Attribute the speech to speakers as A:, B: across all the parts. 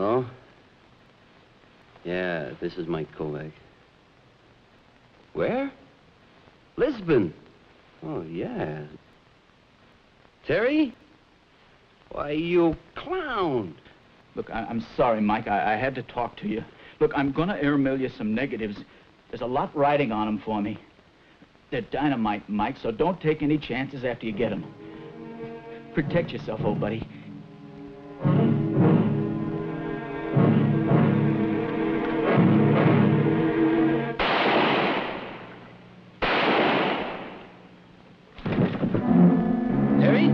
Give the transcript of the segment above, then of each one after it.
A: Oh? Yeah, this is Mike Kovac. Where? Lisbon. Oh, yeah. Terry? Why, you clown.
B: Look, I'm sorry, Mike. I had to talk to you. Look, I'm gonna airmail you some negatives. There's a lot riding on them for me. They're dynamite, Mike, so don't take any chances after you get them. Protect yourself, old buddy.
A: Terry?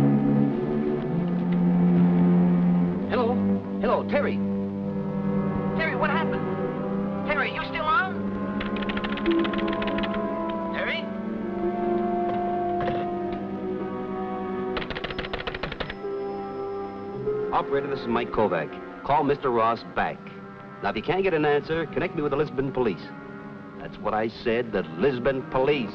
A: Hello? Hello, Terry. Terry, what happened? Terry, you still on? Terry? Operator, this is Mike Kovac. Call Mr. Ross back. Now, if you can't get an answer, connect me with the Lisbon police. That's what I said, the Lisbon police.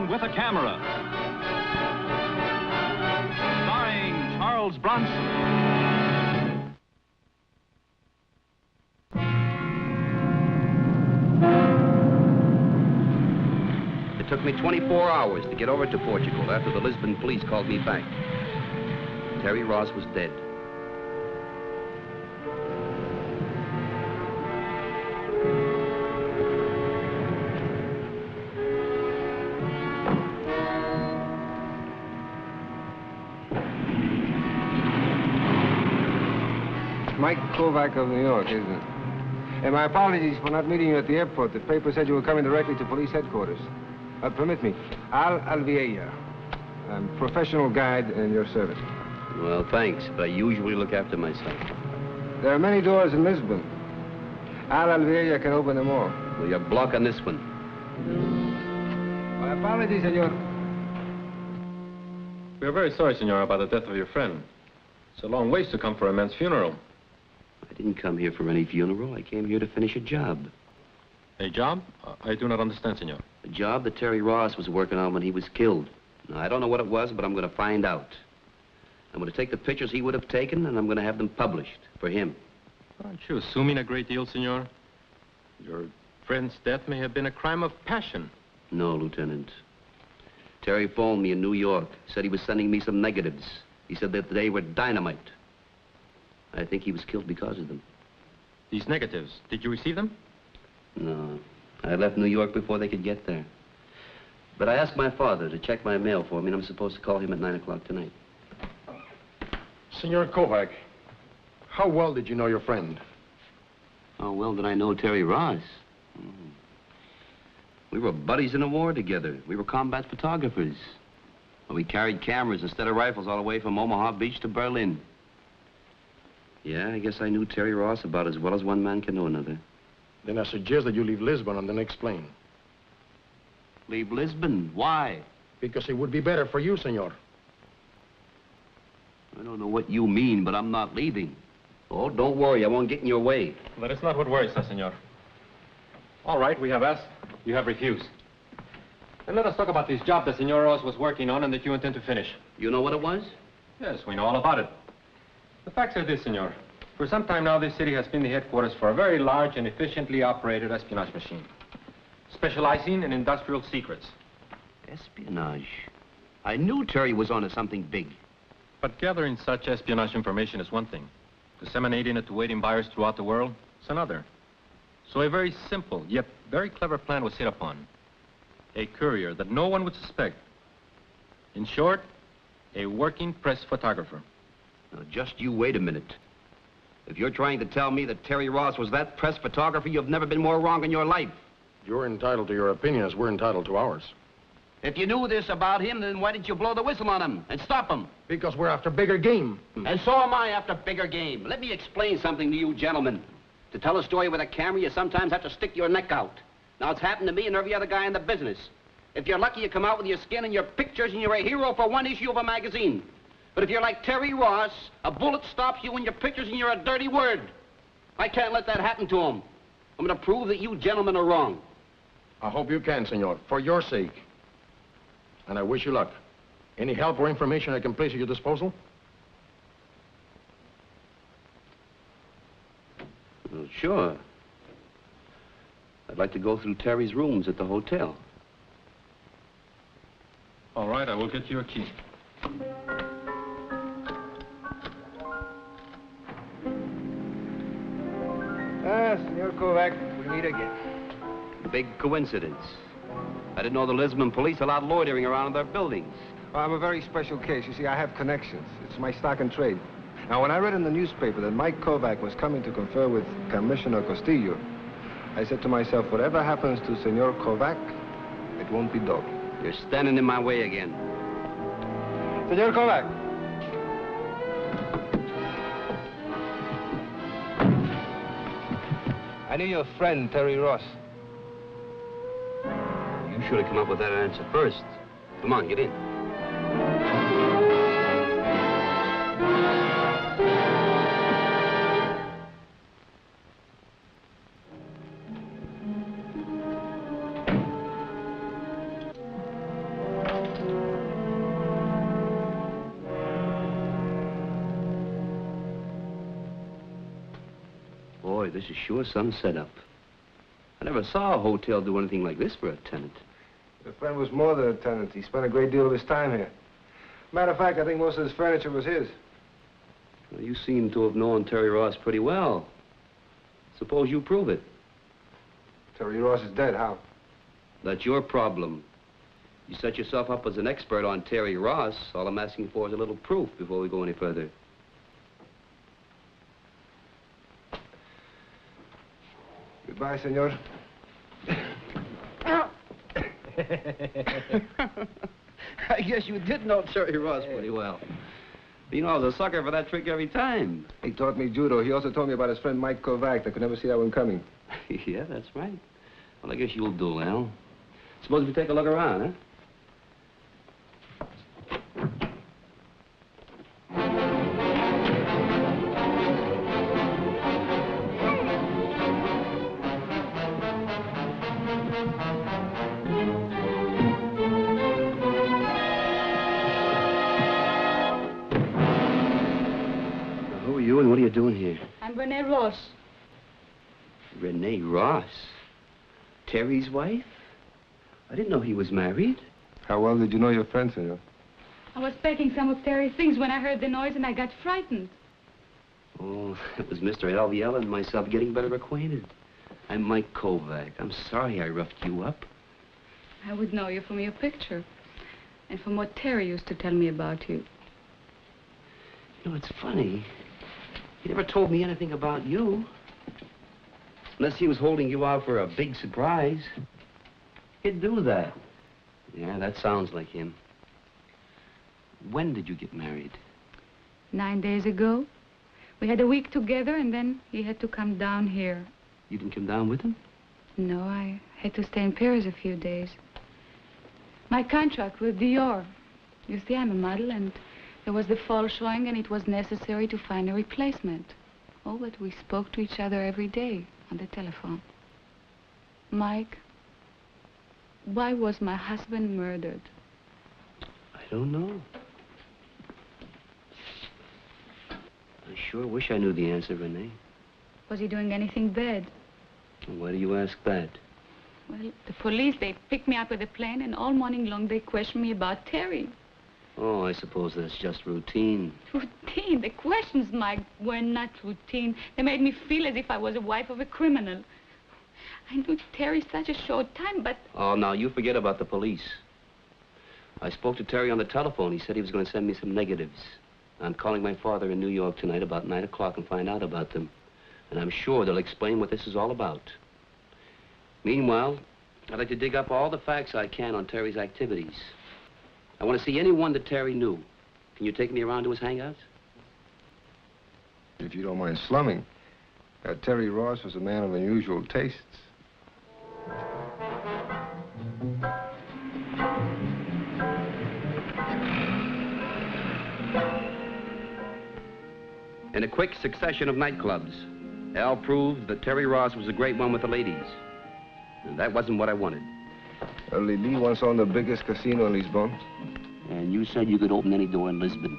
C: With a Camera, starring Charles Bronson.
A: It took me 24 hours to get over to Portugal after the Lisbon police called me back. Terry Ross was dead.
D: Mike Kovac of New York, isn't it? And my apologies for not meeting you at the airport. The paper said you were coming directly to police headquarters. Permit me. Al Alvieja. I'm professional guide and your servant.
A: Well, thanks, but I usually look after myself.
D: There are many doors in Lisbon. Al Alvieja can open them all.
A: Well, you're blocking this one.
D: My apologies, senor.
E: We are very sorry, senor, about the death of your friend. It's a long ways to come for a man's funeral.
A: I didn't come here for any funeral. I came here to finish a job.
E: A job? I do not understand, senor.
A: A job that Terry Ross was working on when he was killed. Now, I don't know what it was, but I'm going to find out. I'm going to take the pictures he would have taken, and I'm going to have them published for him.
E: Aren't you assuming a great deal, senor? Your friend's death may have been a crime of passion.
A: No, Lieutenant. Terry phoned me in New York, said he was sending me some negatives. He said that they were dynamite. I think he was killed because of them.
E: These negatives, did you receive them?
A: No. I left New York before they could get there. But I asked my father to check my mail for me, and I'm supposed to call him at 9 o'clock tonight.
F: Senor Kovac, how well did you know your friend?
A: How well did I know Terry Ross? We were buddies in the war together. We were combat photographers. Well, we carried cameras instead of rifles all the way from Omaha Beach to Berlin. Yeah, I guess I knew Terry Ross about as well as one man can know another.
F: Then I suggest that you leave Lisbon on the next plane.
A: Leave Lisbon? Why?
F: Because it would be better for you, senor.
A: I don't know what you mean, but I'm not leaving. Oh, don't worry, I won't get in your way.
E: That is not what worries us, senor. All right, we have asked, you have refused. Then let us talk about this job that Senor Ross was working on and that you intend to finish.
A: You know what it was?
E: Yes, we know all about it. The facts are this, senor. For some time now, this city has been the headquarters for a very large and efficiently operated espionage machine, specializing in industrial secrets.
A: Espionage? I knew Terry was onto something big.
E: But gathering such espionage information is one thing. Disseminating it to waiting buyers throughout the world is another. So a very simple, yet very clever plan was hit upon. A courier that no one would suspect. In short, a working press photographer.
A: Now, just you wait a minute. If you're trying to tell me that Terry Ross was that press photographer, you've never been more wrong in your life.
F: You're entitled to your opinion as we're entitled to ours.
A: If you knew this about him, then why didn't you blow the whistle on him and stop him?
F: Because we're after bigger game.
A: And so am I after bigger game. Let me explain something to you gentlemen. To tell a story with a camera, you sometimes have to stick your neck out. Now, it's happened to me and every other guy in the business. If you're lucky, you come out with your skin and your pictures and you're a hero for one issue of a magazine. But if you're like Terry Ross, a bullet stops you and your pictures and you're a dirty word. I can't let that happen to him. I'm going to prove that you gentlemen are wrong.
F: I hope you can, senor, for your sake. And I wish you luck. Any help or information I can place at your disposal?
A: Well, sure. I'd like to go through Terry's rooms at the hotel.
E: All right, I will get you a key.
D: Senor Kovac, we meet again.
A: Big coincidence. I didn't know the Lisbon police allowed loitering around in their buildings.
D: Well, I'm a very special case. You see, I have connections. It's my stock and trade. Now, when I read in the newspaper that Mike Kovac was coming to confer with Commissioner Castillo, I said to myself, whatever happens to Senor Kovac, it won't be dull.
A: You're standing in my way again.
D: Senor Kovac. I knew your friend, Terry Ross.
A: You should have come up with that answer first. Come on, get in. Boy, this is sure some setup. I never saw a hotel do anything like this for a tenant.
D: Your friend was more than a tenant. He spent a great deal of his time here. Matter of fact, I think most of his furniture was his.
A: Well, you seem to have known Terry Ross pretty well. Suppose you prove it.
D: Terry Ross is dead. How?
A: That's your problem. You set yourself up as an expert on Terry Ross. All I'm asking for is a little proof before we go any further.
D: Goodbye, senor.
A: I guess you did know Terry Ross pretty well. You know, I was a sucker for that trick every time.
D: He taught me judo. He also told me about his friend Mike Kovac. I could never see that one coming.
A: Yeah, that's right. Well, I guess you'll do, Al. Suppose we take a look around, huh? What are you doing here?
G: I'm Renee Ross.
A: Renee Ross? Terry's wife? I didn't know he was married.
D: How well did you know your friend, senor?
G: I was packing some of Terry's things when I heard the noise and I got frightened.
A: Oh, it was Mr. Alviela and myself getting better acquainted. I'm Mike Kovac. I'm sorry I roughed you up.
G: I would know you from your picture and from what Terry used to tell me about you.
A: You know, it's funny. He never told me anything about you. Unless he was holding you out for a big surprise. He'd do that. Yeah, that sounds like him. When did you get married?
G: 9 days ago. We had a week together and then he had to come down here.
A: You didn't come down with him?
G: No, I had to stay in Paris a few days. My contract with Dior. You see, I'm a model and there was the fall showing and it was necessary to find a replacement. Oh, but we spoke to each other every day on the telephone. Mike, why was my husband murdered?
A: I don't know. I sure wish I knew the answer, Renee.
G: Was he doing anything bad?
A: Why do you ask that?
G: Well, the police, they picked me up with a plane and all morning long they questioned me about Terry.
A: Oh, I suppose that's just routine.
G: Routine? The questions, Mike, were not routine. They made me feel as if I was a wife of a criminal. I knew Terry such a short time, but...
A: Oh, now, you forget about the police. I spoke to Terry on the telephone. He said he was going to send me some negatives. I'm calling my father in New York tonight about 9 o'clock and find out about them. And I'm sure they'll explain what this is all about. Meanwhile, I'd like to dig up all the facts I can on Terry's activities. I want to see anyone that Terry knew. Can you take me around to his hangouts?
D: If you don't mind slumming. Terry Ross was a man of unusual tastes.
A: In a quick succession of nightclubs, Al proved that Terry Ross was a great one with the ladies. And that wasn't what I wanted.
D: Lily once owned the biggest casino in Lisbon.
A: And you said you could open any door in Lisbon.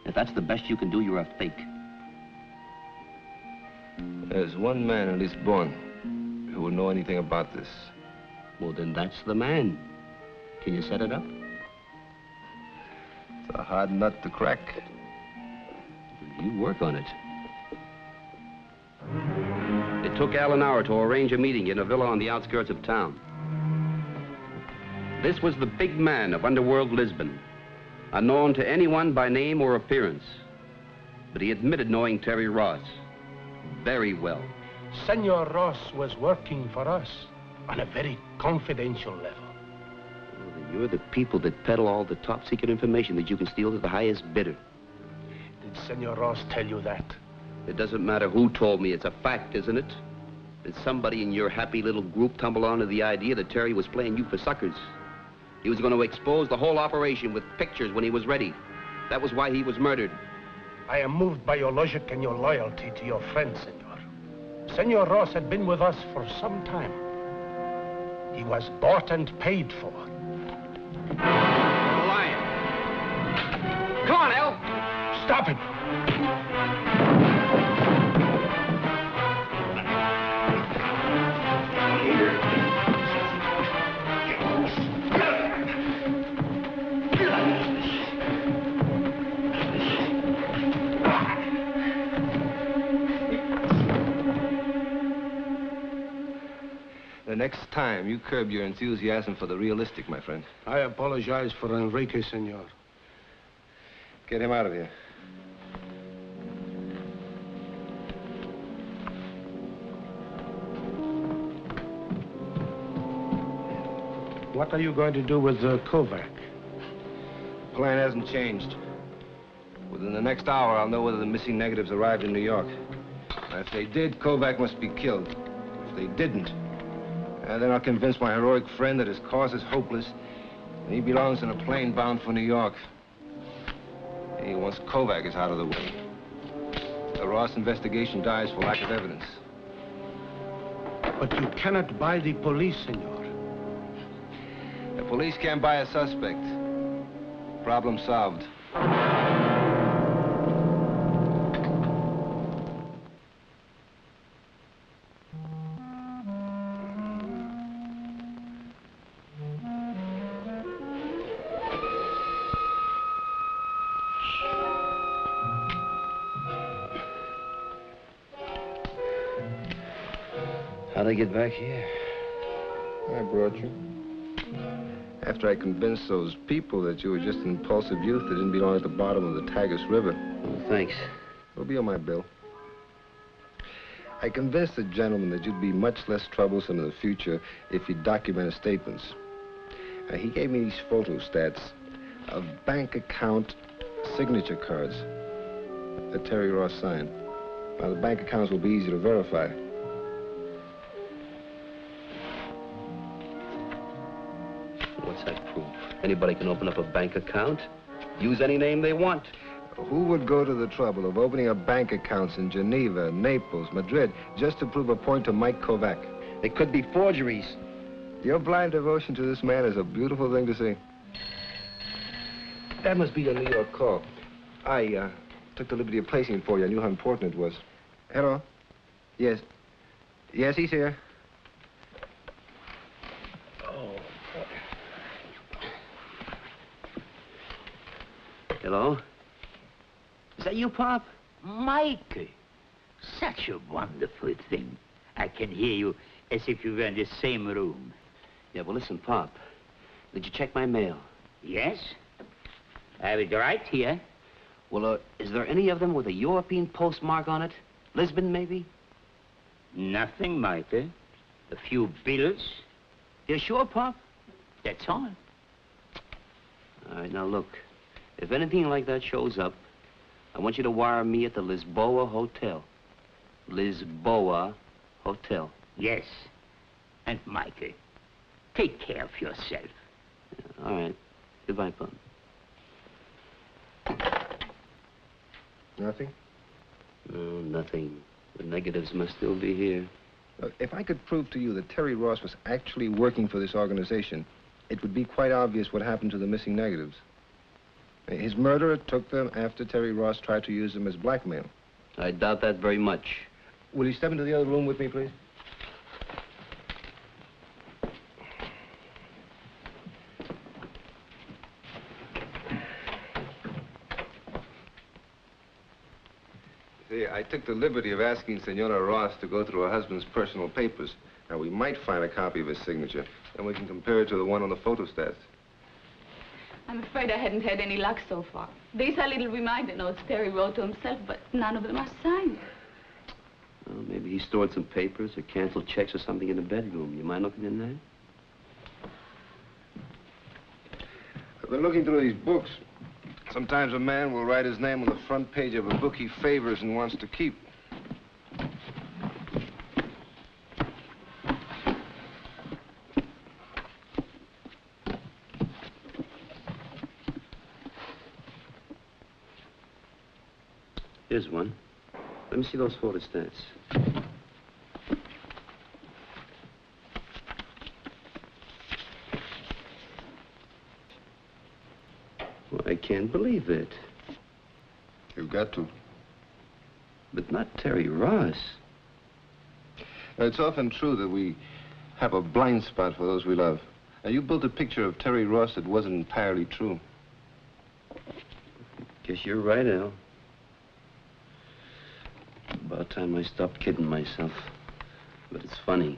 A: If that's the best you can do, you're a fake.
D: There's one man in Lisbon who will know anything about this.
A: Well, then that's the man. Can you set it up?
D: It's a hard nut to crack.
A: You work on it. It took Al an hour to arrange a meeting in a villa on the outskirts of town. This was the big man of underworld Lisbon, unknown to anyone by name or appearance. But he admitted knowing Terry Ross very well.
H: Senor Ross was working for us on a very confidential level.
A: Well, then you're the people that peddle all the top-secret information that you can steal to the highest bidder.
H: Did Senor Ross tell you that?
A: It doesn't matter who told me. It's a fact, isn't it? Did somebody in your happy little group tumble onto the idea that Terry was playing you for suckers? He was going to expose the whole operation with pictures when he was ready. That was why he was murdered.
H: I am moved by your logic and your loyalty to your friend, Senor. Senor Ross had been with us for some time. He was bought and paid for.
A: You're lying. Come on, Al!
H: Stop him!
D: The next time, you curb your enthusiasm for the realistic, my friend.
H: I apologize for Enrique, Senor.
D: Get him out of here.
H: What are you going to do with Kovac?
D: Plan hasn't changed. Within the next hour, I'll know whether the missing negatives arrived in New York. Now, if they did, Kovac must be killed. If they didn't, then I'll convince my heroic friend that his cause is hopeless and he belongs in a plane bound for New York. Once Kovac is out of the way, the Ross investigation dies for lack of evidence.
H: But you cannot buy the police, Senor.
D: The police can't buy a suspect. Problem solved.
A: How'd I get back here?
D: I brought you. After I convinced those people that you were just an impulsive youth that didn't belong at the bottom of the Tagus River.
A: Oh, thanks.
D: It'll be on my bill. I convinced the gentleman that you'd be much less troublesome in the future if you documented statements. He gave me these photostats of bank account signature cards that Terry Ross signed. Now, the bank accounts will be easy to verify.
A: What's that proof? Anybody can open up a bank account, use any name they want.
D: Who would go to the trouble of opening up bank accounts in Geneva, Naples, Madrid, just to prove a point to Mike Kovac?
A: They could be forgeries.
D: Your blind devotion to this man is a beautiful thing to see. That must be your New York call. I took the liberty of placing it for you. I knew how important it was. Hello? Yes. Yes, he's here.
A: Hello? Is that you, Pop?
I: Mike, such a wonderful thing. I can hear you as if you were in the same room.
A: Yeah, well, listen, Pop. Did you check my mail?
I: Yes? I have it right here.
A: Well, is there any of them with a European postmark on it? Lisbon, maybe?
I: Nothing, Mike. A few bills.
A: You sure, Pop?
I: That's all.
A: All right, now look. If anything like that shows up, I want you to wire me at the Lisboa Hotel. Lisboa Hotel.
I: Yes. And Michael, take care of yourself.
A: Yeah, all right. Goodbye, Pop.
D: Nothing?
A: No, nothing. The negatives must still be here.
D: If I could prove to you that Terry Ross was actually working for this organization, it would be quite obvious what happened to the missing negatives. His murderer took them after Terry Ross tried to use them as blackmail.
A: I doubt that very much.
D: Will you step into the other room with me, please? See, I took the liberty of asking Senora Ross to go through her husband's personal papers. Now, we might find a copy of his signature, and we can compare it to the one on the photostats.
G: I'm afraid I hadn't had any luck so far. These are little reminder notes Terry wrote to himself, but none of them are signed.
A: Well, maybe he stored some papers or canceled checks or something in the bedroom. You mind looking in there?
D: I've been looking through these books. Sometimes a man will write his name on the front page of a book he favors and wants to keep.
A: Here's one. Let me see those photostats. Well, I can't believe it.
D: You've got to.
A: But not Terry Ross.
D: Now, it's often true that we have a blind spot for those we love. Now, you built a picture of Terry Ross that wasn't entirely true.
A: Guess you're right, Al. About time I stopped kidding myself. But it's funny.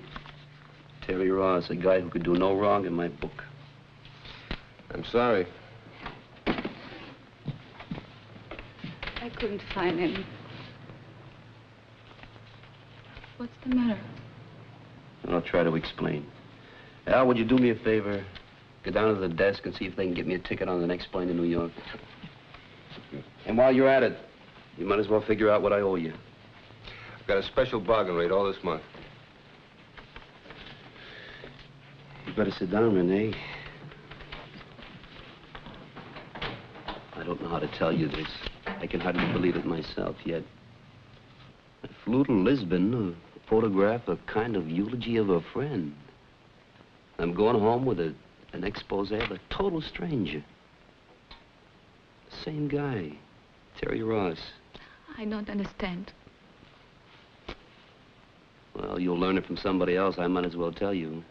A: Terry Ross, a guy who could do no wrong in my book.
D: I'm sorry.
G: I couldn't find any. What's the matter?
A: I'll try to explain. Al, would you do me a favor? Go down to the desk and see if they can get me a ticket on the next plane to New York. And while you're at it, you might as well figure out what I owe you.
D: I've got a special bargain rate all this month.
A: You better sit down, Renee. I don't know how to tell you this. I can hardly believe it myself yet. I flew to Lisbon to photograph a kind of eulogy of a friend. I'm going home with an expose of a total stranger. Same guy, Terry Ross.
G: I don't understand.
A: Well, you'll learn it from somebody else. I might as well tell you.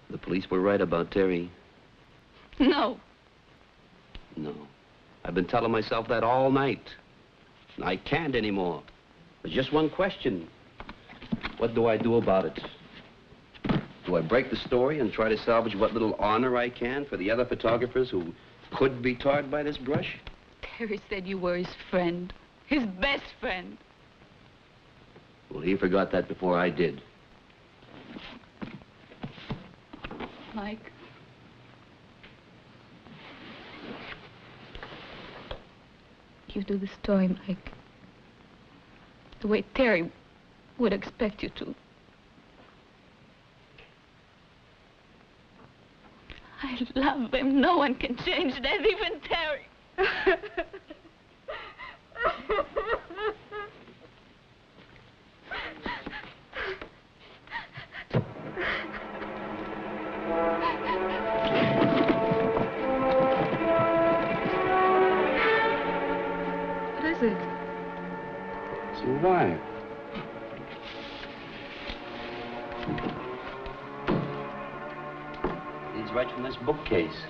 A: The police were right about Terry.
G: No.
A: No. I've been telling myself that all night. I can't anymore. There's just one question. What do I do about it? Do I break the story and try to salvage what little honor I can for the other photographers who could be tarred by this brush?
G: Terry said you were his friend. His best friend.
A: Well, he forgot that before I did.
G: Mike. You do the story, Mike. The way Terry would expect you to. I love him. No one can change that, even Terry. What is it?
A: It's a wire. Leads right from this bookcase.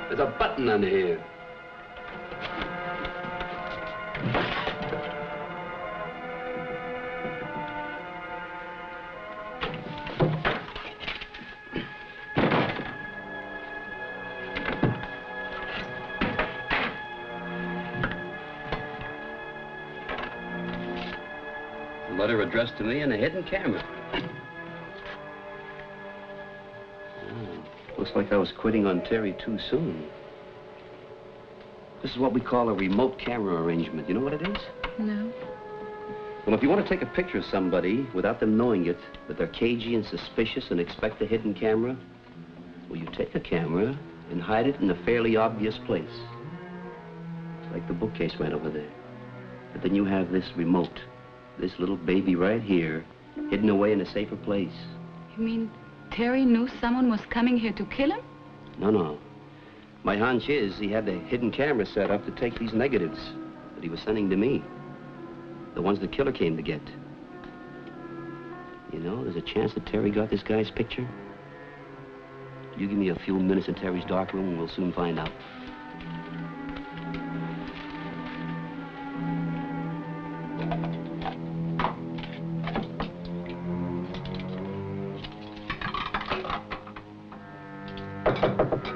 A: There's a button under here. A letter addressed to me and a hidden camera. Looks like I was quitting on Terry too soon. This is what we call a remote camera arrangement. You know what it is?
G: No.
A: Well, if you want to take a picture of somebody without them knowing it, but they're cagey and suspicious and expect a hidden camera, well, you take a camera and hide it in a fairly obvious place. Like the bookcase right over there. But then you have this remote, this little baby right here, hidden away in a safer place.
G: You mean Terry knew someone was coming here to kill him?
A: No. My hunch is he had the hidden camera set up to take these negatives that he was sending to me. The ones the killer came to get. You know, there's a chance that Terry got this guy's picture. You give me a few minutes in Terry's dark room and we'll soon find out.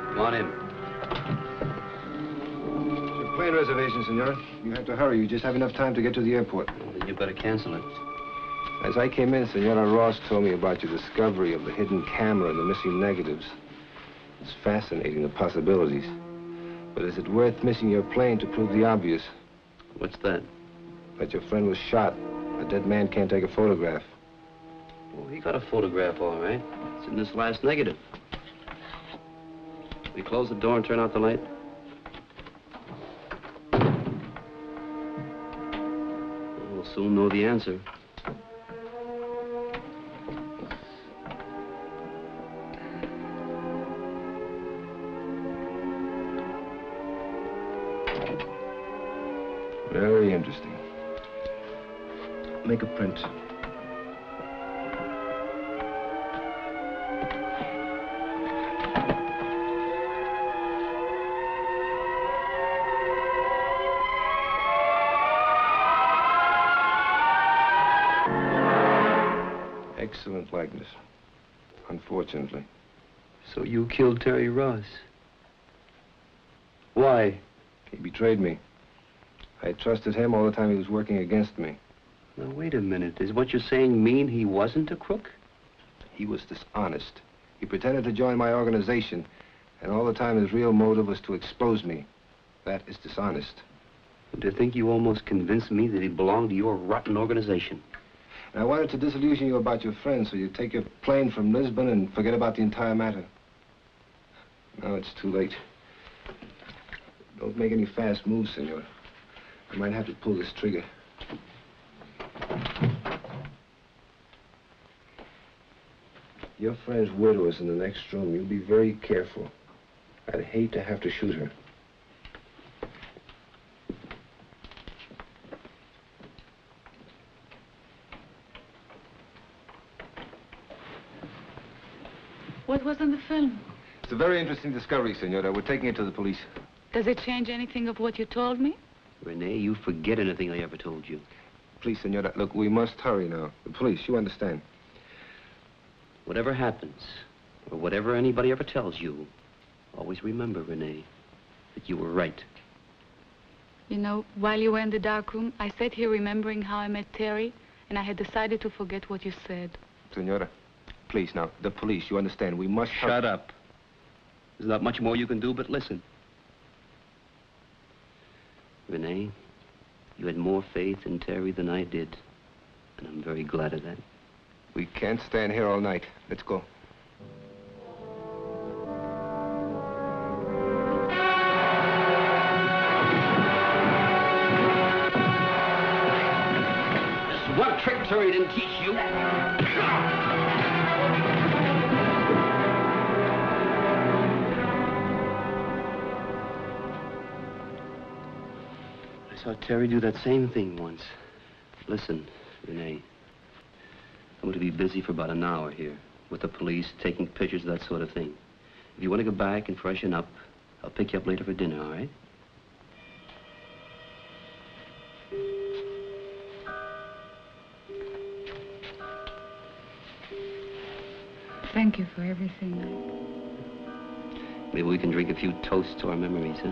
A: Come on in.
D: It's a plane reservation, senor. You have to hurry. You just have enough time to get to the airport.
A: Well, then you better cancel it.
D: As I came in, Senora Ross told me about your discovery of the hidden camera and the missing negatives. It's fascinating, the possibilities. But is it worth missing your plane to prove the obvious?
A: What's that?
D: That your friend was shot. A dead man can't take a photograph.
A: Well, he got a photograph, all right. It's in this last negative. We close the door and turn out the light. We'll soon know the answer.
D: Very interesting. Make a print. Excellent likeness. Unfortunately.
A: So you killed Terry Ross? Why?
D: He betrayed me. I trusted him all the time he was working against me.
A: Now, wait a minute. Does what you're saying mean he wasn't a crook?
D: He was dishonest. He pretended to join my organization, and all the time his real motive was to expose me. That is dishonest.
A: To think you almost convinced me that he belonged to your rotten organization.
D: And I wanted to disillusion you about your friend, so you'd take your plane from Lisbon and forget about the entire matter. Now it's too late. Don't make any fast moves, senor. I might have to pull this trigger. Your friend's widow is in the next room. You be very careful. I'd hate to have to shoot her.
G: What was on the film?
D: It's a very interesting discovery, senora. We're taking it to the police.
G: Does it change anything of what you told me?
A: Renee, you forget anything I ever told you.
D: Please, senora, look, we must hurry now. The police, you understand.
A: Whatever happens, or whatever anybody ever tells you, always remember, Renee, that you were right.
G: You know, while you were in the dark room, I sat here remembering how I met Terry, and I had decided to forget what you said.
D: Senora, please, now, the police, you understand, we must...
A: Shut up. There's not much more you can do but listen. Renee, you had more faith in Terry than I did, and I'm very glad of that.
D: We can't stand here all night. Let's go.
A: There's one trick Terry didn't teach you. I saw Terry do that same thing once. Listen, Renee. I'm going to be busy for about an hour here with the police, taking pictures, that sort of thing. If you want to go back and freshen up, I'll pick you up later for dinner, all right?
G: Thank you for everything.
A: Maybe we can drink a few toasts to our memories, huh?